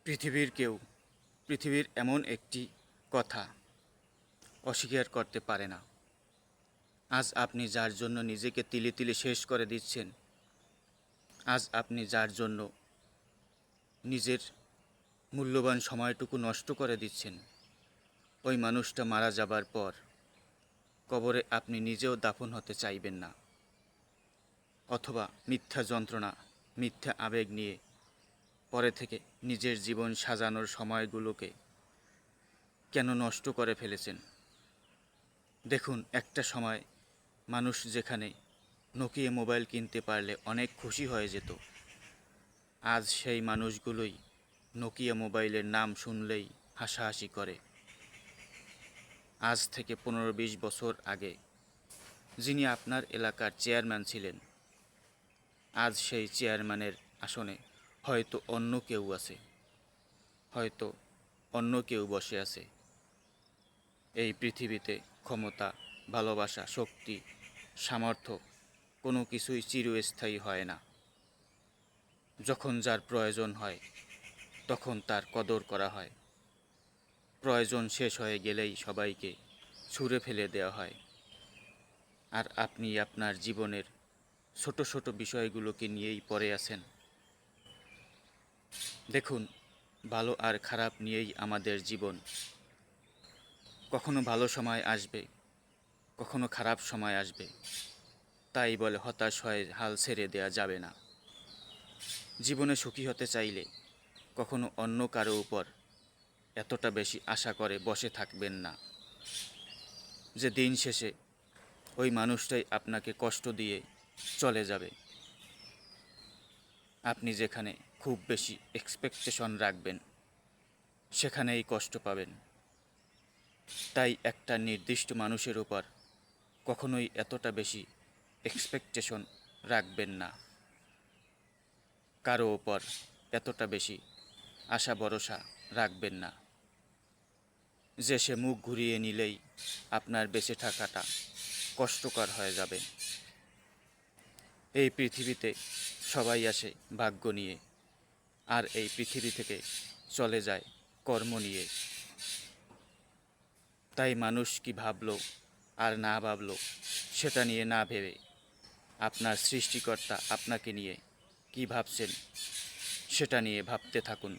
পৃথিবীর এমন একটি কথা অস্বীকার করতে পারে না। আজ আপনি যার জন্য নিজেকে তিলে তিলে শেষ করে দিচ্ছেন, আজ আপনি যার জন্য নিজের মূল্যবান সময়টুকু নষ্ট করে দিচ্ছেন, ওই মানুষটা মারা যাবার পর কবরে আপনি নিজেও দাফন হতে চাইবেন না, অথবা মিথ্যা যন্ত্রণা, মিথ্যা আবেগ নিয়ে পরে থেকে নিজের জীবন সাজানোর সময়গুলোকে কেন নষ্ট করে ফেলেছেন। দেখুন, একটা সময় মানুষ যেখানে নোকিয়া মোবাইল কিনতে পারলে অনেক খুশি হয়ে যেত, আজ সেই মানুষগুলোই নোকিয়া মোবাইলের নাম শুনলেই হাসাহাসি করে। আজ থেকে 15-20 বছর আগে যিনি আপনার এলাকার চেয়ারম্যান ছিলেন, আজ সেই চেয়ারম্যানের আসনে হয়তো অন্য কেউ বসে আছে। এই পৃথিবীতে ক্ষমতা, ভালোবাসা, শক্তি, সামর্থ্য কোনো কিছুই চিরস্থায়ী হয় না। যখন যার প্রয়োজন হয় তখন তার কদর করা হয়, প্রয়োজন শেষ হয়ে গেলেই সবাইকে ছুঁড়ে ফেলে দেওয়া হয়। আর আপনি আপনার জীবনের ছোট ছোট বিষয়গুলোকে নিয়েই পড়ে আছেন। দেখুন, ভালো আর খারাপ নিয়েই আমাদের জীবন। কখনো ভালো সময় আসবে, কখনো খারাপ সময় আসবে, তাই বলে হতাশ হয়ে হাল ছেড়ে দেওয়া যাবে না। জীবনে সুখী হতে চাইলে কখনো অন্য কারো উপর এতটা বেশি আশা করে বসে থাকবেন না যে দিন শেষে ওই মানুষটাই আপনাকে কষ্ট দিয়ে চলে যাবে। আপনি যেখানে খুব বেশি এক্সপেকটেশন রাখবেন সেখানেই কষ্ট পাবেন। তাই একটা নির্দিষ্ট মানুষের উপর কখনোই এতটা বেশি এক্সপেকটেশন রাখবেন না, কারো ওপর এতটা বেশি আশা ভরসা রাখবেন না যে সে মুখ ঘুরিয়ে নিলেই আপনার বেঁচে থাকাটা কষ্টকর হয়ে যাবে। এই পৃথিবীতে সবাই আসে ভাগ্য নিয়ে, আর এই পৃথিবী থেকে চলে যায় কর্ম নিয়ে। তাই মানুষ কি ভাবলো আর না ভাবলো সেটা নিয়ে না ভেবে আপনার সৃষ্টিকর্তা আপনাকে নিয়ে কি ভাবছেন সেটা নিয়ে ভাবতে থাকুন।